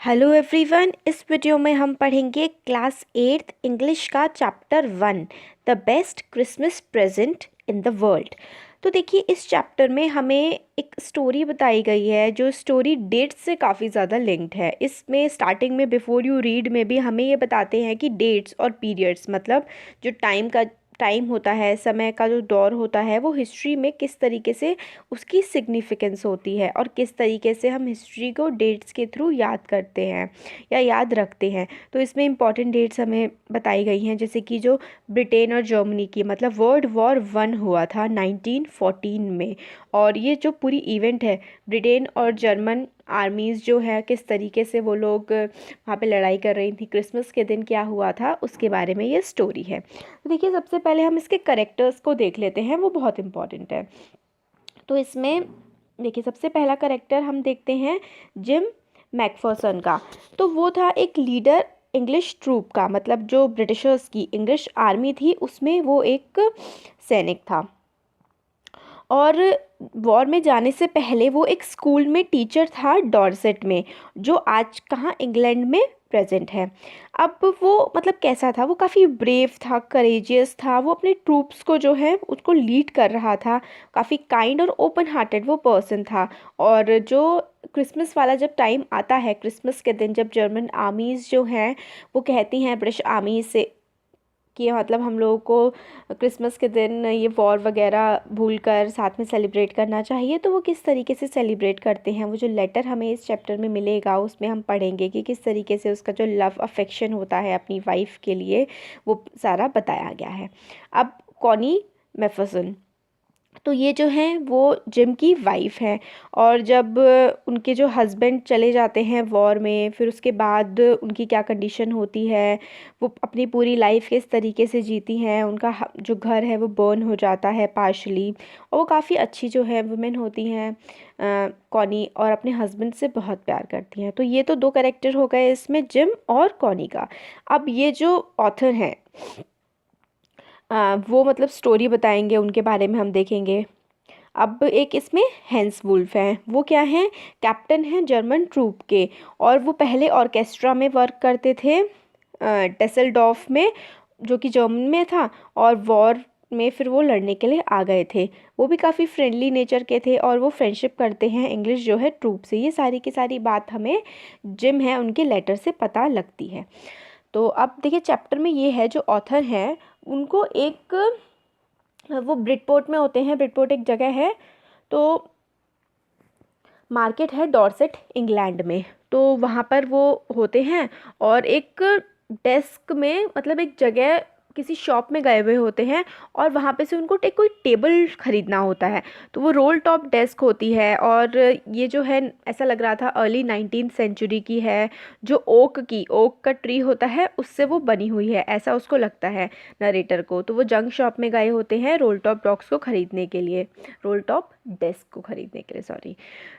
Hello everyone. इस video में हम पढ़ेंगे क्लास 8th इंग्लिश का chapter 1 the best Christmas present in the world. तो देखिए, इस चैप्टर में हमें एक स्टोरी बताई गई है जो स्टोरी डेट्स से काफ़ी ज़्यादा लिंक्ड है। इसमें स्टार्टिंग में बिफोर यू रीड में भी हमें ये बताते हैं कि डेट्स और पीरियड्स मतलब जो टाइम होता है, समय का जो दौर होता है, वो हिस्ट्री में किस तरीके से उसकी सिग्निफिकेंस होती है और किस तरीके से हम हिस्ट्री को डेट्स के थ्रू याद करते हैं या याद रखते हैं। तो इसमें इंपॉर्टेंट डेट्स हमें बताई गई हैं, जैसे कि जो ब्रिटेन और जर्मनी की मतलब वर्ल्ड वॉर 1 हुआ था 1914 में। और ये जो पूरी इवेंट है, ब्रिटेन और जर्मन आर्मीज़ जो है किस तरीके से वो लोग वहाँ पे लड़ाई कर रही थी, क्रिसमस के दिन क्या हुआ था, उसके बारे में ये स्टोरी है। तो देखिए, सबसे पहले हम इसके करेक्टर्स को देख लेते हैं, वो बहुत इंपॉर्टेंट है। तो इसमें देखिए, सबसे पहला करेक्टर हम देखते हैं जिम मैकफर्सन का। तो वो था एक लीडर इंग्लिश ट्रूप का, मतलब जो ब्रिटिशर्स की इंग्लिश आर्मी थी उसमें वो एक सैनिक था। और वॉर में जाने से पहले वो एक स्कूल में टीचर था डॉर्सेट में, जो आज कहाँ इंग्लैंड में प्रेजेंट है। अब वो मतलब कैसा था, वो काफ़ी ब्रेव था, करेजियस था, वो अपने ट्रूप्स को जो है उसको लीड कर रहा था। काफ़ी काइंड और ओपन हार्टेड वो पर्सन था। और जो क्रिसमस वाला जब टाइम आता है, क्रिसमस के दिन जब जर्मन आर्मीज़ जो हैं वो कहती हैं ब्रिटिश आर्मी से कि मतलब हम लोगों को क्रिसमस के दिन ये वॉर वगैरह भूलकर साथ में सेलिब्रेट करना चाहिए, तो वो किस तरीके से सेलिब्रेट करते हैं, वो जो लेटर हमें इस चैप्टर में मिलेगा उसमें हम पढ़ेंगे कि किस तरीके से उसका जो लव अफेक्शन होता है अपनी वाइफ के लिए, वो सारा बताया गया है। अब कॉनी मैफर्सन, तो ये जो हैं वो जिम की वाइफ हैं। और जब उनके जो हस्बैंड चले जाते हैं वॉर में, फिर उसके बाद उनकी क्या कंडीशन होती है, वो अपनी पूरी लाइफ किस तरीके से जीती हैं, उनका जो घर है वो बर्न हो जाता है पार्शली। और वो काफ़ी अच्छी जो है वुमेन होती हैं कॉनी, और अपने हस्बैंड से बहुत प्यार करती हैं। तो ये तो दो कैरेक्टर हो गए इसमें, जिम और कॉनी का। अब ये जो ऑथर हैं वो मतलब स्टोरी बताएंगे, उनके बारे में हम देखेंगे। अब एक इसमें हैंस वुल्फ हैं, वो क्या हैं, कैप्टन हैं जर्मन ट्रूप के। और वो पहले ऑर्केस्ट्रा में वर्क करते थे टेसलडॉर्फ में, जो कि जर्मन में था। और वॉर में फिर वो लड़ने के लिए आ गए थे। वो भी काफ़ी फ्रेंडली नेचर के थे और वो फ्रेंडशिप करते हैं इंग्लिश जो है ट्रूप से। ये सारी की सारी बात हमें जिम है उनके लेटर से पता लगती है। तो अब देखिए, चैप्टर में ये है जो ऑथर हैं उनको एक, वो ब्रिटपोर्ट में होते हैं, ब्रिटपोर्ट एक जगह है, तो मार्केट है डॉर्सेट इंग्लैंड में। तो वहाँ पर वो होते हैं और एक डेस्क में मतलब एक जगह किसी शॉप में गए हुए होते हैं, और वहाँ पे से उनको कोई टेबल ख़रीदना होता है। तो वो रोल टॉप डेस्क होती है, और ये जो है ऐसा लग रहा था अर्ली 19th सेंचुरी की है। जो ओक का ट्री होता है उससे वो बनी हुई है, ऐसा उसको लगता है नरेटर को। तो वो जंग शॉप में गए होते हैं रोल टॉप डॉग्स को ख़रीदने के लिए, रोल टॉप डेस्क को ख़रीदने के लिए, सॉरी।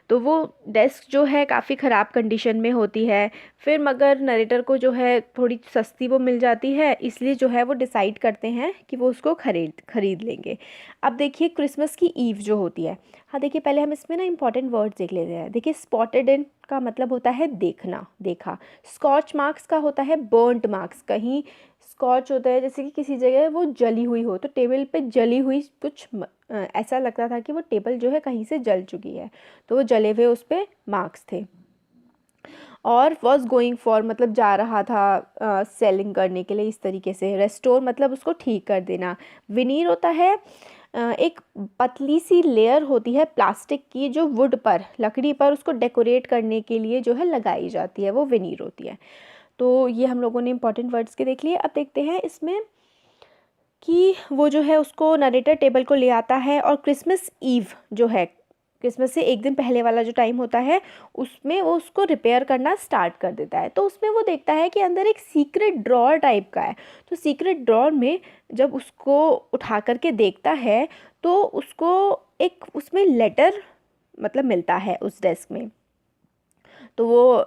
तो वो डेस्क जो है काफ़ी ख़राब कंडीशन में होती है। फिर मगर नरेटर को जो है थोड़ी सस्ती वो मिल जाती है, इसलिए जो है वो डिसाइड करते हैं कि वो उसको खरीद लेंगे। अब देखिए, क्रिसमस की ईव जो होती है, हाँ देखिए, पहले हम इसमें ना इंपॉर्टेंट वर्ड्स देख लेते हैं। देखिए, स्पॉटेड इन का मतलब होता है देखना, देखा। स्कॉच मार्क्स का होता है बर्न्ट मार्क्स, कहीं स्कॉच होता है जैसे कि किसी जगह वो जली हुई हो, तो टेबल पे जली हुई कुछ ऐसा लगता था कि वो टेबल जो है कहीं से जल चुकी है, तो वो जले हुए उस पर मार्क्स थे। और वॉज गोइंग फॉर मतलब जा रहा था सेलिंग करने के लिए, इस तरीके से। रेस्टोर मतलब उसको ठीक कर देना। विनीर होता है एक पतली सी लेयर होती है प्लास्टिक की, जो वुड पर, लकड़ी पर उसको डेकोरेट करने के लिए जो है लगाई जाती है, वो विनीर होती है। तो ये हम लोगों ने इंपॉर्टेंट वर्ड्स के देख लिए। अब देखते हैं इसमें कि वो जो है उसको नरेटर टेबल को ले आता है, और क्रिसमस ईव जो है, क्रिसमस से एक दिन पहले वाला जो टाइम होता है, उसमें वो उसको रिपेयर करना स्टार्ट कर देता है। तो उसमें वो देखता है कि अंदर एक सीक्रेट ड्रॉर टाइप का है। तो सीक्रेट ड्रॉर में जब उसको उठा करके देखता है, तो उसको एक उसमें लेटर मतलब मिलता है उस डेस्क में। तो वो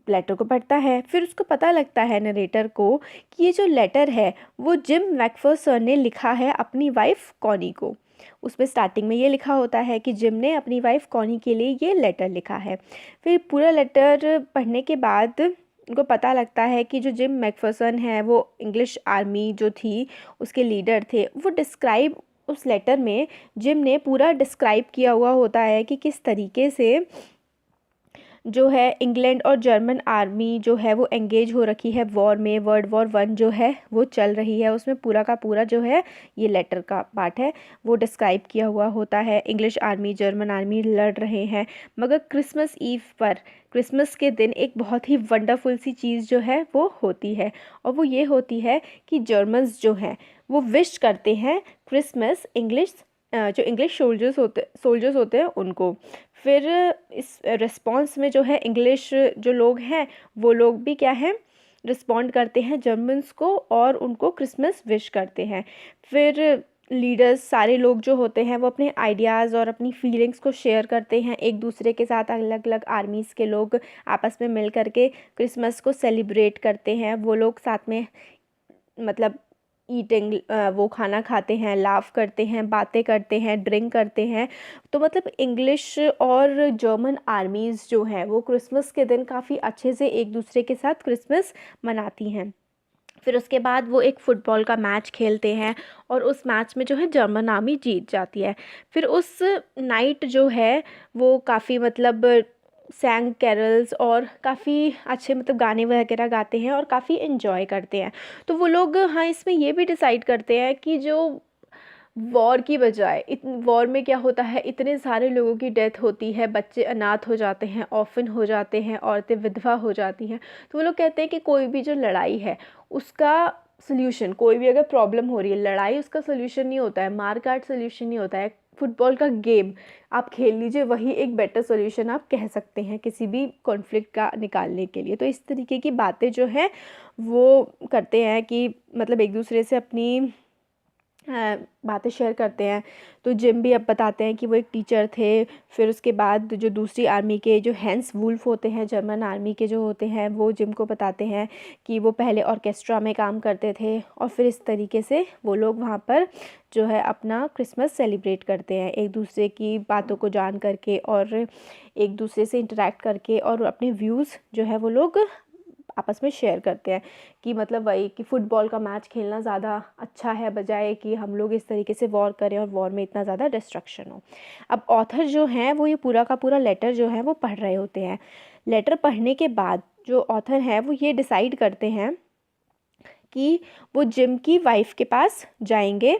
लेटर को पढ़ता है, फिर उसको पता लगता है नरेटर को कि ये जो लेटर है वो जिम मैकफर्सन ने लिखा है अपनी वाइफ कॉनी को। उसमें स्टार्टिंग में ये लिखा होता है कि जिम ने अपनी वाइफ कॉनी के लिए ये लेटर लिखा है। फिर पूरा लेटर पढ़ने के बाद उनको पता लगता है कि जो जिम मैकफर्सन है वो इंग्लिश आर्मी जो थी उसके लीडर थे। वो डिस्क्राइब उस लेटर में जिम ने पूरा डिस्क्राइब किया हुआ होता है कि किस तरीके से जो है इंग्लैंड और जर्मन आर्मी जो है वो एंगेज हो रखी है वॉर में। वर्ल्ड वॉर 1 जो है वो चल रही है, उसमें पूरा का पूरा जो है ये लेटर का पार्ट है वो डिस्क्राइब किया हुआ होता है। इंग्लिश आर्मी जर्मन आर्मी लड़ रहे हैं, मगर क्रिसमस ईव पर, क्रिसमस के दिन एक बहुत ही वंडरफुल सी चीज़ जो है वो होती है, और वो ये होती है कि जर्मन्स जो हैं वो विश करते हैं क्रिसमस जो इंग्लिश सोल्जर्स होते हैं उनको। फिर इस रिस्पॉन्स में जो है इंग्लिश जो लोग हैं वो लोग भी क्या है, रिस्पॉन्ड करते हैं जर्मन्स को और उनको क्रिसमस विश करते हैं। फिर लीडर्स सारे लोग जो होते हैं वो अपने आइडियाज़ और अपनी फीलिंग्स को शेयर करते हैं एक दूसरे के साथ। अलग अलग आर्मीज़ के लोग आपस में मिल करके क्रिसमस को सेलिब्रेट करते हैं। वो लोग साथ में मतलब ईटिंग वो खाना खाते हैं, लाफ करते हैं, बातें करते हैं, ड्रिंक करते हैं। तो मतलब इंग्लिश और जर्मन आर्मीज़ जो हैं वो क्रिसमस के दिन काफ़ी अच्छे से एक दूसरे के साथ क्रिसमस मनाती हैं। फिर उसके बाद वो एक फ़ुटबॉल का मैच खेलते हैं और उस मैच में जो है जर्मन आर्मी जीत जाती है। फिर उस नाइट जो है वो काफ़ी मतलब सैंग कैरल्स और काफ़ी अच्छे मतलब गाने वगैरह गाते हैं और काफ़ी इन्जॉय करते हैं। तो वो लोग हाँ इसमें ये भी डिसाइड करते हैं कि जो वॉर की बजाय वॉर में क्या होता है, इतने सारे लोगों की डेथ होती है, बच्चे अनाथ हो जाते हैं, ऑर्फन हो जाते हैं, औरतें विधवा हो जाती हैं। तो वो लोग कहते हैं कि कोई भी जो लड़ाई है उसका सोल्यूशन, कोई भी अगर प्रॉब्लम हो रही है, लड़ाई उसका सोल्यूशन नहीं होता है, मार काट सोल्यूशन नहीं होता है। फुटबॉल का गेम आप खेल लीजिए, वही एक बेटर सोल्यूशन आप कह सकते हैं किसी भी कॉन्फ्लिक्ट का निकालने के लिए। तो इस तरीके की बातें जो हैं वो करते हैं कि मतलब एक दूसरे से अपनी बातें शेयर करते हैं। तो जिम भी अब बताते हैं कि वो एक टीचर थे। फिर उसके बाद जो दूसरी आर्मी के जो हैंस वुल्फ होते हैं, जर्मन आर्मी के जो होते हैं, वो जिम को बताते हैं कि वो पहले ऑर्केस्ट्रा में काम करते थे और फिर इस तरीके से वो लोग वहाँ पर जो है अपना क्रिसमस सेलिब्रेट करते हैं एक दूसरे की बातों को जान करके और एक दूसरे से इंटरेक्ट करके, और अपने व्यूज़ जो है वो लोग आपस में शेयर करते हैं कि मतलब वही कि फ़ुटबॉल का मैच खेलना ज़्यादा अच्छा है बजाय कि हम लोग इस तरीके से वॉर करें और वॉर में इतना ज़्यादा डिस्ट्रक्शन हो। अब ऑथर जो हैं वो ये पूरा का पूरा लेटर जो है वो पढ़ रहे होते हैं। लेटर पढ़ने के बाद जो ऑथर हैं वो ये डिसाइड करते हैं कि वो जिम की वाइफ के पास जाएंगे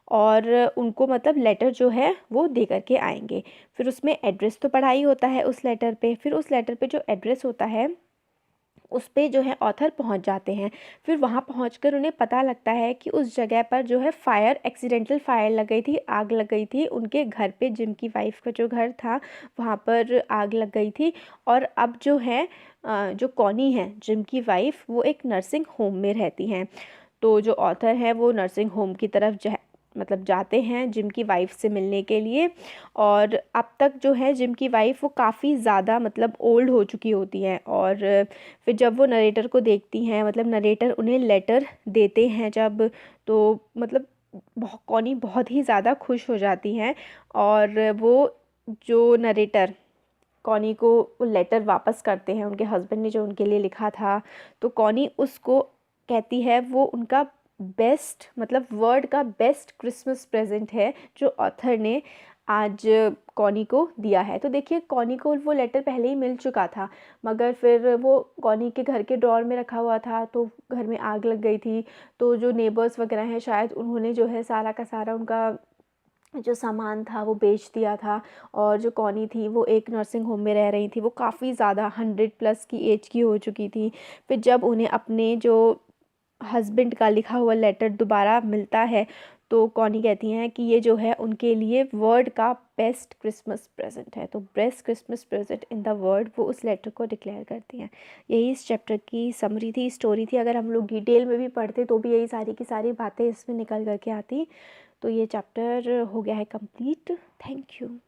और उनको मतलब लेटर जो है वो दे करके आएंगे। फिर उसमें एड्रेस तो पढ़ा ही होता है उस लेटर पे। फिर उस लेटर पे जो एड्रेस होता है उस पे जो है ऑथर पहुंच जाते हैं। फिर वहाँ पहुंचकर उन्हें पता लगता है कि उस जगह पर जो है एक्सीडेंटल फायर लग गई थी, आग लग गई थी उनके घर पे। जिम की वाइफ का जो घर था वहाँ पर आग लग गई थी। और अब जो है जो कॉनी है जिम की वाइफ, वो एक नर्सिंग होम में रहती हैं। तो जो ऑथर है वो नर्सिंग होम की तरफ मतलब जाते हैं जिम की वाइफ से मिलने के लिए। और अब तक जो है जिम की वाइफ वो काफ़ी ज़्यादा मतलब ओल्ड हो चुकी होती हैं। और फिर जब वो नरेटर को देखती हैं, मतलब नरेटर उन्हें लेटर देते हैं जब, तो मतलब कॉनी बहुत ही ज़्यादा खुश हो जाती हैं। और वो जो नरेटर कॉनी को वो लेटर वापस करते हैं उनके हस्बैंड ने जो उनके लिए लिखा था। तो कॉनी उसको कहती है वो उनका बेस्ट मतलब वर्ल्ड का बेस्ट क्रिसमस प्रेजेंट है जो ऑथर ने आज कॉनी को दिया है। तो देखिए कॉनी को वो लेटर पहले ही मिल चुका था, मगर फिर वो कॉनी के घर के ड्रॉर में रखा हुआ था तो घर में आग लग गई थी। तो जो नेबर्स वगैरह हैं शायद उन्होंने जो है सारा का सारा उनका जो सामान था वो बेच दिया था। और जो कॉनी थी वो एक नर्सिंग होम में रह रही थी, वो काफ़ी ज़्यादा 100+ की एज की हो चुकी थी। फिर जब उन्हें अपने जो हस्बैंड का लिखा हुआ लेटर दोबारा मिलता है तो कॉनी कहती हैं कि ये जो है उनके लिए वर्ल्ड का बेस्ट क्रिसमस प्रेजेंट है। तो best Christmas present in the world वो उस लेटर को डिक्लेयर करती हैं। यही इस चैप्टर की समरी थी, स्टोरी थी। अगर हम लोग डिटेल में भी पढ़ते तो भी यही सारी की सारी बातें इसमें निकल करके आती। तो ये चैप्टर हो गया है कंप्लीट। Thank you.